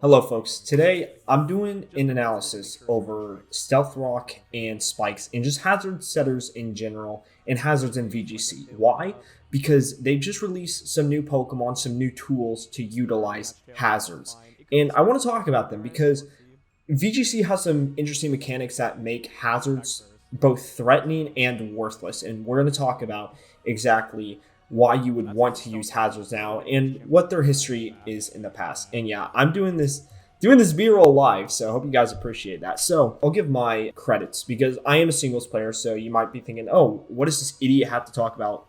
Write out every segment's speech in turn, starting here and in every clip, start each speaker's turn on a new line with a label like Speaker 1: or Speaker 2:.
Speaker 1: Hello folks, today I'm doing an analysis over Stealth Rock and Spikes and just hazard setters in general and hazards in VGC. Why? Because they just released some new Pokemon, some new tools to utilize hazards. And I want to talk about them because VGC has some interesting mechanics that make hazards both threatening and worthless. And we're going to talk about exactly why you would want to use hazards now and what their history is in the past. And yeah, I'm doing this B-roll live, so I hope you guys appreciate that. So I'll give my credits because I am a singles player, so you might be thinking, oh, what does this idiot have to talk about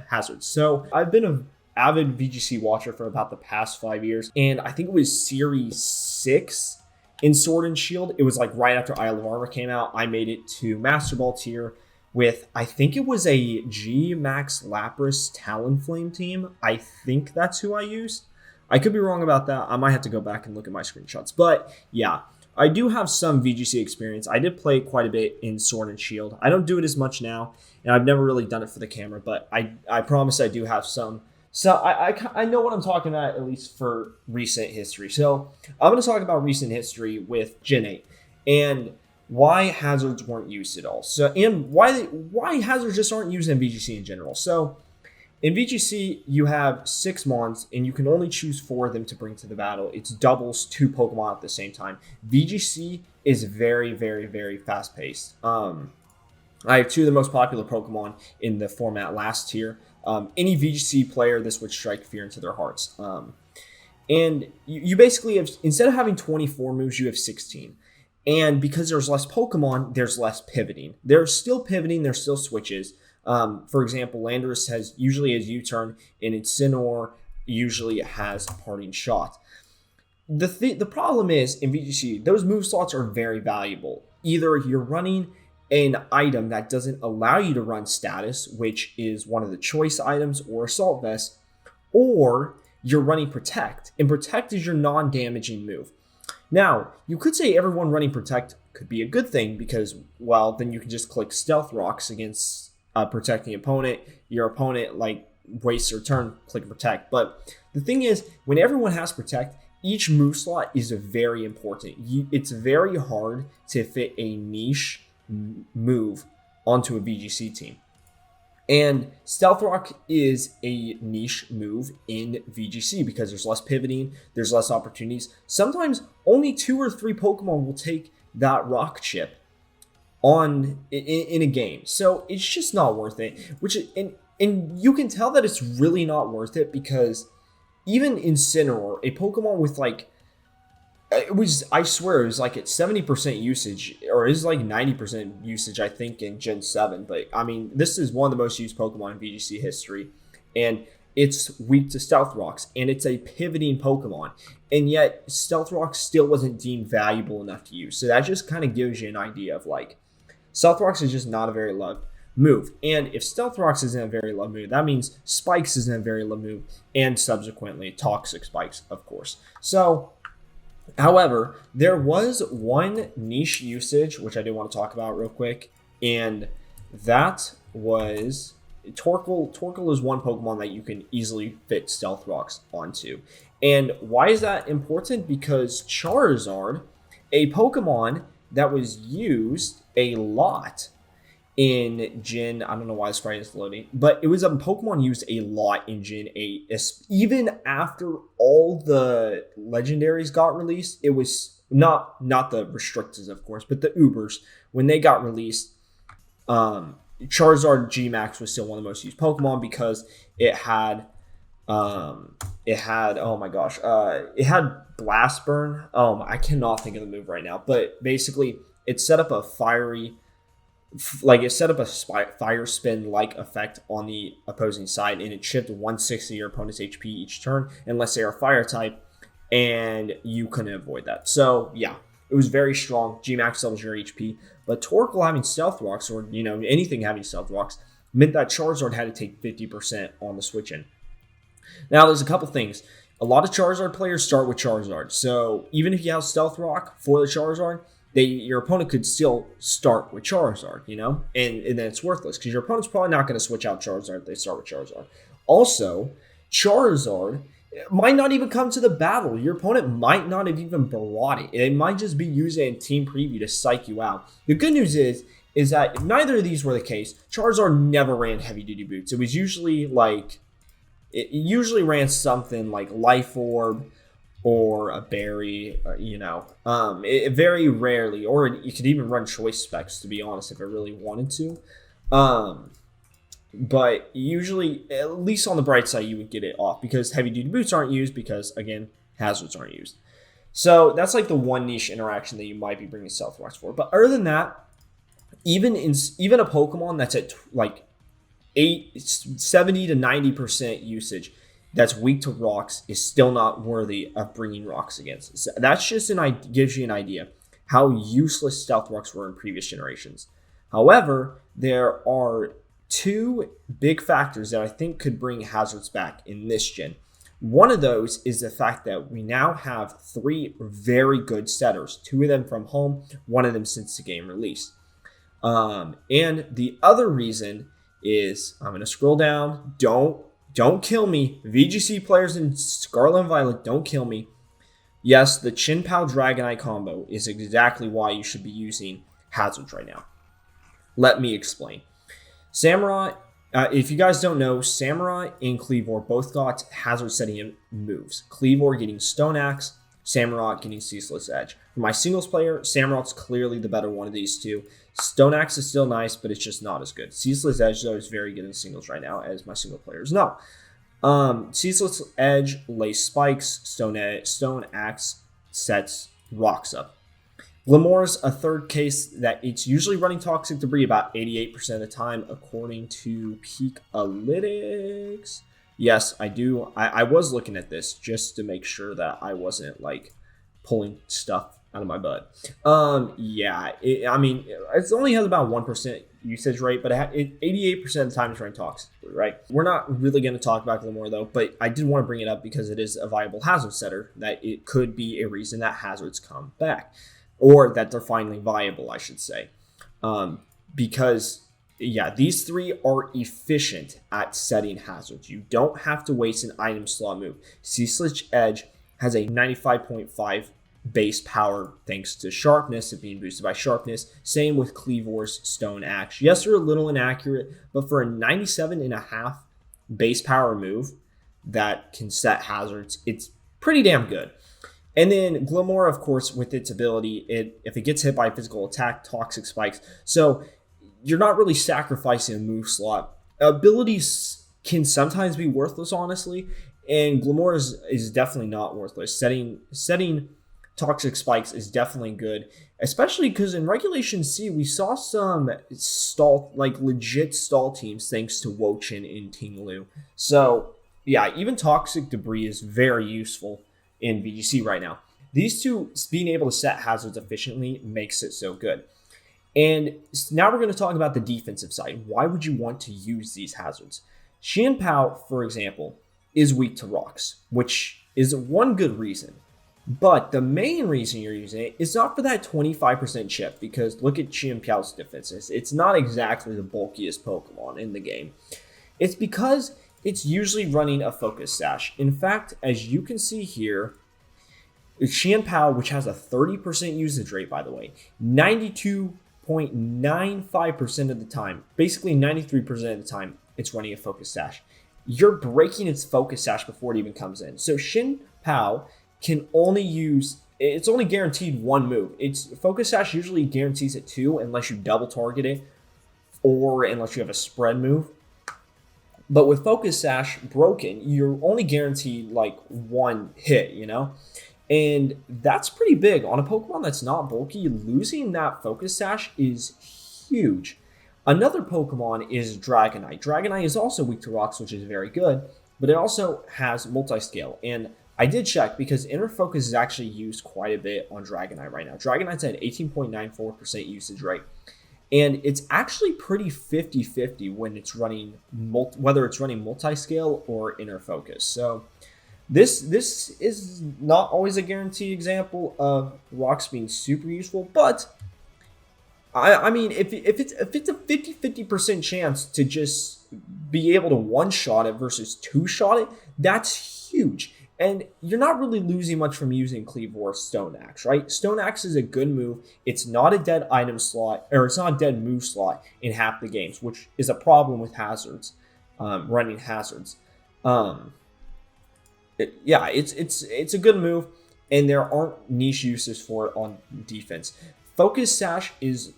Speaker 1: hazards? So I've been an avid VGC watcher for about the past 5 years, and I think it was Series 6 in Sword and Shield. It was like right after Isle of Armor came out. I made it to Master Ball tier with, I think it was a G Max Lapras Talonflame team. I think that's who I used. I could be wrong about that. I might have to go back and look at my screenshots. But yeah, I do have some VGC experience. I did play quite a bit in Sword and Shield. I don't do it as much now, and I've never really done it for the camera, but I promise I do have some. So I know what I'm talking about, at least for recent history. So I'm going to talk about recent history with Gen 8. And why hazards weren't used at all. So, and why hazards just aren't used in VGC in general. So, in VGC, you have 6 Mons, and you can only choose 4 of them to bring to the battle. It's doubles 2 Pokemon at the same time. VGC is very, very, very fast-paced. I have 2 of the most popular Pokemon in the format last tier. Any VGC player, this would strike fear into their hearts. And you basically have, instead of having 24 moves, you have 16. And because there's less Pokemon, there's less pivoting. There's still pivoting, there's still switches. For example, Landorus usually has U-turn, and Incineroar usually has Parting Shot. The problem is, in VGC, those move slots are very valuable. Either you're running an item that doesn't allow you to run Status, which is one of the choice items, or Assault Vest, or you're running Protect, and Protect is your non-damaging move. Now, you could say everyone running Protect could be a good thing because, well, then you can just click Stealth Rocks against protecting opponent. Your opponent, wastes their turn, click Protect. But the thing is, when everyone has Protect, each move slot is very important. It's very hard to fit a niche move onto a VGC team. And Stealth Rock is a niche move in VGC because there's less pivoting, there's less opportunities. Sometimes only 2 or 3 Pokemon will take that rock chip in a game. So it's just not worth it. And you can tell that it's really not worth it because even Incineroar, a Pokemon with I swear it was at 70% usage, or is 90% usage, I think, in Gen 7. But I mean, this is one of the most used Pokemon in VGC history, and it's weak to Stealth Rocks, and it's a pivoting Pokemon, and yet Stealth Rocks still wasn't deemed valuable enough to use. So that just kind of gives you an idea of Stealth Rocks is just not a very loved move. And if Stealth Rocks isn't a very loved move, that means Spikes isn't a very loved move, and subsequently Toxic Spikes, of course. So, however, there was one niche usage, which I do want to talk about real quick, and that was Torkoal. Torkoal is one Pokemon that you can easily fit Stealth Rocks onto. And why is that important? Because Charizard, a Pokemon that was used a lot in Gen, I don't know why this sprite is loading, but it was a Pokemon used a lot in Gen 8. Even after all the legendaries got released, it was not the restricteds, of course, but the Ubers, when they got released, Charizard G-Max was still one of the most used Pokemon because it had Blast Burn. I cannot think of the move right now, but basically it set up a fire spin effect on the opposing side, and it chipped 160 your opponent's HP each turn unless they are fire type, and you couldn't avoid that. So yeah, it was very strong. G-Max doubles your HP, but Torkoal having Stealth Rocks, or anything having Stealth Rocks, meant that Charizard had to take 50% on the switch in. Now there's a couple things. A lot of Charizard players start with Charizard, so even if you have Stealth Rock for the Charizard, your opponent could still start with Charizard, and then it's worthless because your opponent's probably not going to switch out Charizard if they start with Charizard. Also, Charizard It might not even come to the battle. Your opponent might not have even brought it. They might just be using it in team preview to psych you out. The good news is that neither of these were the case. Charizard never ran heavy duty boots. It was usually like, it usually ran something like Life Orb or a berry, it very rarely, or you could even run choice specs, to be honest, if it really wanted to. But usually, at least on the bright side, you would get it off because heavy duty boots aren't used because, again, hazards aren't used. So that's like the one niche interaction that you might be bringing Stealth Rocks for. But other than that, even a Pokemon that's at like 70 to 90% usage that's weak to rocks is still not worthy of bringing rocks against. So that's just gives you an idea how useless Stealth Rocks were in previous generations. However, there are two big factors that I think could bring hazards back in this gen. One of those is the fact that we now have 3 very good setters, 2 of them from home, 1 of them since the game release. And the other reason is, I'm going to scroll down. Don't kill me. VGC players in Scarlet and Violet, don't kill me. Yes, the Chin-Pao Dragonite combo is exactly why you should be using hazards right now. Let me explain. Samurott, if you guys don't know, Samurott and Kleavor both got hazard setting moves. Kleavor getting Stone Axe, Samurott getting Ceaseless Edge. For my singles player, Samurott's clearly the better one of these two. Stone Axe is still nice, but it's just not as good. Ceaseless Edge, though, is very good in singles right now, as my single players know. Ceaseless Edge lays spikes, Stone Axe sets rocks up. Glimmora's a third case that it's usually running Toxic Debris about 88% of the time, according to Peak Analytics. Yes, I do. I was looking at this just to make sure that I wasn't like pulling stuff out of my butt. It only has about 1% usage rate, but 88% of the time it's running Toxic Debris, right? We're not really going to talk about Glimmora though, but I did want to bring it up because it is a viable hazard setter that it could be a reason that hazards come back. Or that they're finally viable, I should say. Because, these 3 are efficient at setting hazards. You don't have to waste an item slot move. Ceaseless Edge has a 95.5 base power thanks to sharpness, it being boosted by sharpness. Same with Kleavor's Stone Axe. Yes, they're a little inaccurate, but for a 97.5 base power move that can set hazards, it's pretty damn good. And then Glimmora, of course, with its ability, if it gets hit by a physical attack, Toxic Spikes. So you're not really sacrificing a move slot. Abilities can sometimes be worthless, honestly, and Glimmora is definitely not worthless. Setting Toxic Spikes is definitely good, especially because in Regulation C, we saw some legit stall teams thanks to Wochin and Ting-Lu. So, even Toxic Debris is very useful in VGC right now. These two being able to set hazards efficiently makes it so good. And now we're going to talk about the defensive side. Why would you want to use these hazards? Chien-Pao, for example, is weak to rocks, which is one good reason. But the main reason you're using it is not for that 25% chip, because look at Chien-Pao's defenses. It's not exactly the bulkiest Pokemon in the game. It's because it's usually running a Focus Sash. In fact, as you can see here, Chien-Pao, which has a 30% usage rate, by the way, 92.95% of the time, basically 93% of the time, it's running a Focus Sash. You're breaking its Focus Sash before it even comes in. So Chien-Pao can only use, it's only guaranteed 1 move. Its Focus Sash usually guarantees it 2 unless you double target it or unless you have a spread move. But with Focus Sash broken, you're only guaranteed like 1 hit, And that's pretty big. On a Pokemon that's not bulky, losing that Focus Sash is huge. Another Pokemon is Dragonite. Dragonite is also weak to rocks, which is very good, but it also has multi-scale. And I did check because Inner Focus is actually used quite a bit on Dragonite right now. Dragonite's at 18.94% usage rate. And it's actually pretty 50-50 when it's running, whether it's running multi-scale or Inner Focus. So this is not always a guaranteed example of rocks being super useful, but I mean, if it's a 50% chance to just be able to one-shot it versus two-shot it, that's huge. And you're not really losing much from using Kleavor or Stone Axe, right? Stone Axe is a good move. It's not a dead item slot, or it's not a dead move slot in half the games, which is a problem with hazards, running hazards. It's a good move, and there aren't niche uses for it on defense. Focus Sash is,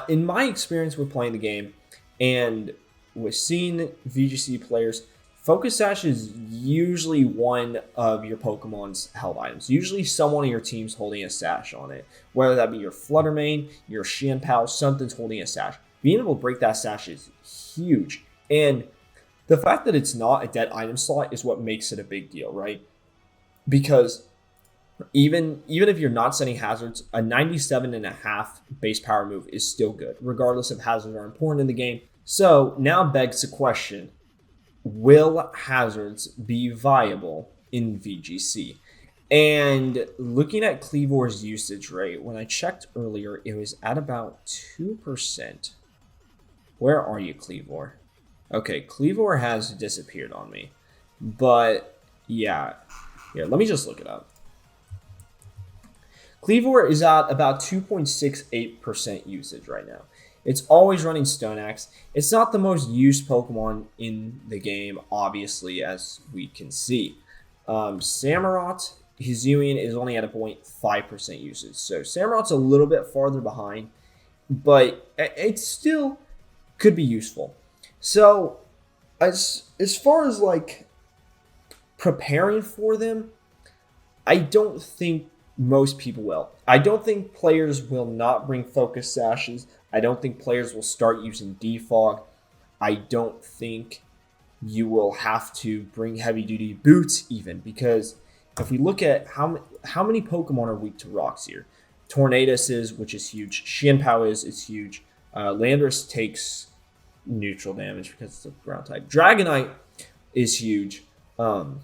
Speaker 1: in my experience with playing the game, and with seeing VGC players, Focus Sash is usually one of your Pokemon's held items. Usually someone on your team's holding a sash on it. Whether that be your Flutter Mane, your Xianpao, something's holding a sash. Being able to break that sash is huge. And the fact that it's not a dead item slot is what makes it a big deal, right? Because even if you're not setting hazards, a 97.5 base power move is still good, regardless if hazards are important in the game. So now begs the question, will hazards be viable in VGC? And looking at Kleavor's usage rate, when I checked earlier, it was at about 2%. Where are you, Kleavor? Okay, Kleavor has disappeared on me. But yeah, here, let me just look it up. Kleavor is at about 2.68% usage right now. It's always running Stone Axe. It's not the most used Pokemon in the game, obviously, as we can see. Samurott, Hisuian is only at a 0.5% usage. So Samurott's a little bit farther behind, but it still could be useful. So as far as like preparing for them, I don't think most people will. I don't think players will not bring Focus Sashes. I don't think players will start using Defog. I don't think you will have to bring Heavy Duty Boots even, because if we look at how many Pokemon are weak to rocks here, Tornadus is, which is huge. Xianpao is huge. Landorus takes neutral damage because it's a ground type. Dragonite is huge. Chi-Yu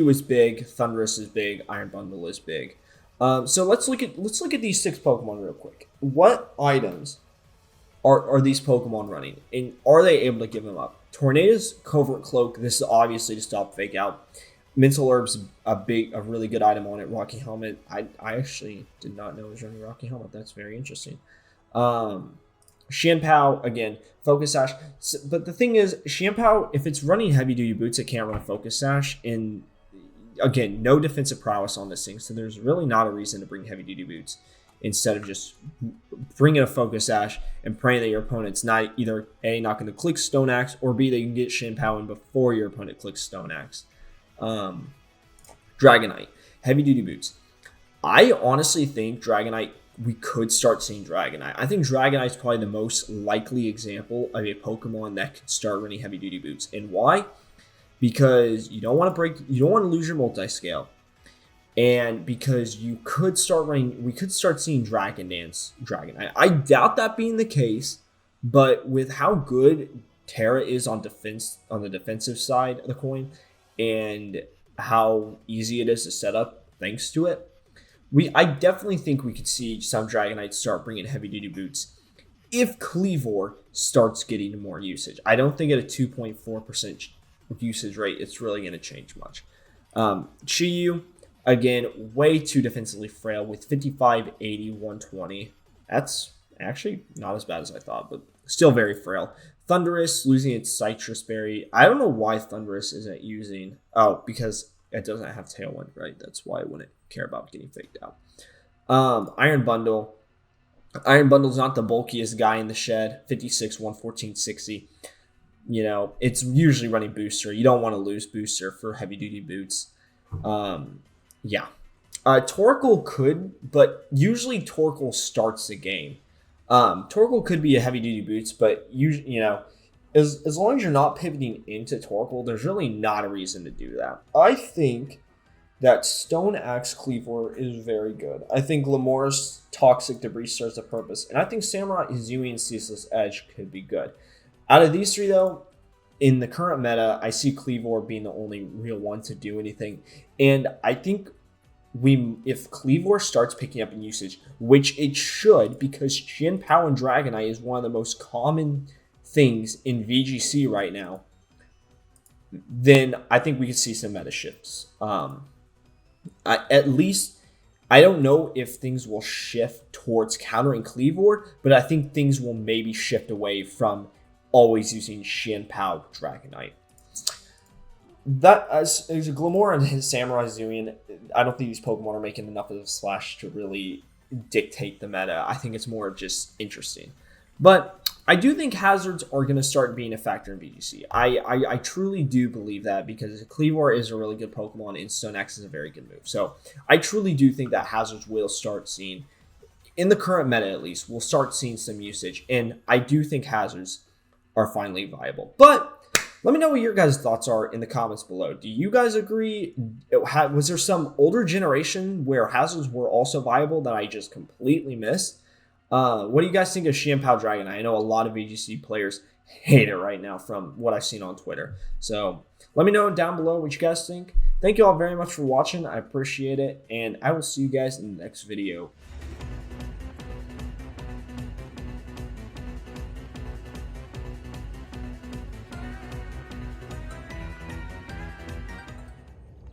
Speaker 1: is big. Thundurus is big. Iron Bundle is big. So let's look at these 6 Pokemon real quick. What items are these Pokemon running, and are they able to give them up? Tornadus, Covert Cloak. This is obviously to stop Fake Out. Mental Herb's a really good item on it. Rocky Helmet. I actually did not know it was running Rocky Helmet. That's very interesting. Xianpao, again, Focus Sash. But the thing is, Xianpao, if it's running Heavy Duty Boots, it can't run Focus Sash. And again, no defensive prowess on this thing, so there's really not a reason to bring Heavy Duty Boots instead of just bringing a Focus Sash and praying that your opponent's not either A, not going to click Stone Axe, or B, that you can get Xianpao in before your opponent clicks Stone Axe. Dragonite, Heavy Duty Boots. I honestly think Dragonite, we could start seeing Dragonite. I think Dragonite is probably the most likely example of a Pokemon that could start running Heavy Duty Boots. And why? Because you don't want to lose your multi-scale. And because we could start seeing Dragon Dance Dragonite. I doubt that being the case, but with how good Terra is on the defensive side of the coin, and how easy it is to set up thanks to it, I definitely think we could see some Dragonites start bringing Heavy Duty Boots if Kleavor starts getting more usage. I don't think at a 2.4% usage rate, it's really going to change much. Chi-Yu, again, way too defensively frail with 55, 80, 120. That's actually not as bad as I thought, but still very frail. Thundurus losing its Citrus Berry. I don't know why Thundurus isn't using... Oh, because it doesn't have Tailwind, right? That's why I wouldn't care about getting faked out. Iron Bundle. Iron Bundle's not the bulkiest guy in the shed. 56, 114, 60. You know, it's usually running Booster. You don't want to lose Booster for Heavy Duty Boots. Torkoal could, but usually Torkoal starts the game. Torkoal could be a Heavy Duty Boots, but as long as you're not pivoting into Torkoal, there's really not a reason to do that. I think that Stone Axe Kleavor is very good. I think Lamor's Toxic Debris serves a purpose, and I think Samurott, Hisuian, Ceaseless Edge could be good. Out of these 3, though, in the current meta, I see Kleavor being the only real one to do anything, and I think if Kleavor starts picking up in usage, which it should, because Xianpao and Dragonite is one of the most common things in VGC right now, then I think we could see some meta shifts. At least I don't know if things will shift towards countering Kleavor, but I think things will maybe shift away from always using Xianpao Dragonite. That as Kleavor and his Samurai Hisuian, I don't think these Pokemon are making enough of a splash to really dictate the meta. I think it's more just interesting. But I do think hazards are going to start being a factor in VGC. I truly do believe that because Kleavor is a really good Pokemon and Stone Axe is a very good move. So I truly do think that hazards will start seeing, in the current meta at least, we'll start seeing some usage. And I do think hazards are finally viable. But let me know what your guys' thoughts are in the comments below. Do you guys agree? Was there some older generation where hazards were also viable that I just completely missed? What do you guys think of Xianpao Dragonite? I know a lot of VGC players hate it right now from what I've seen on Twitter. So let me know down below what you guys think. Thank you all very much for watching. I appreciate it. And I will see you guys in the next video.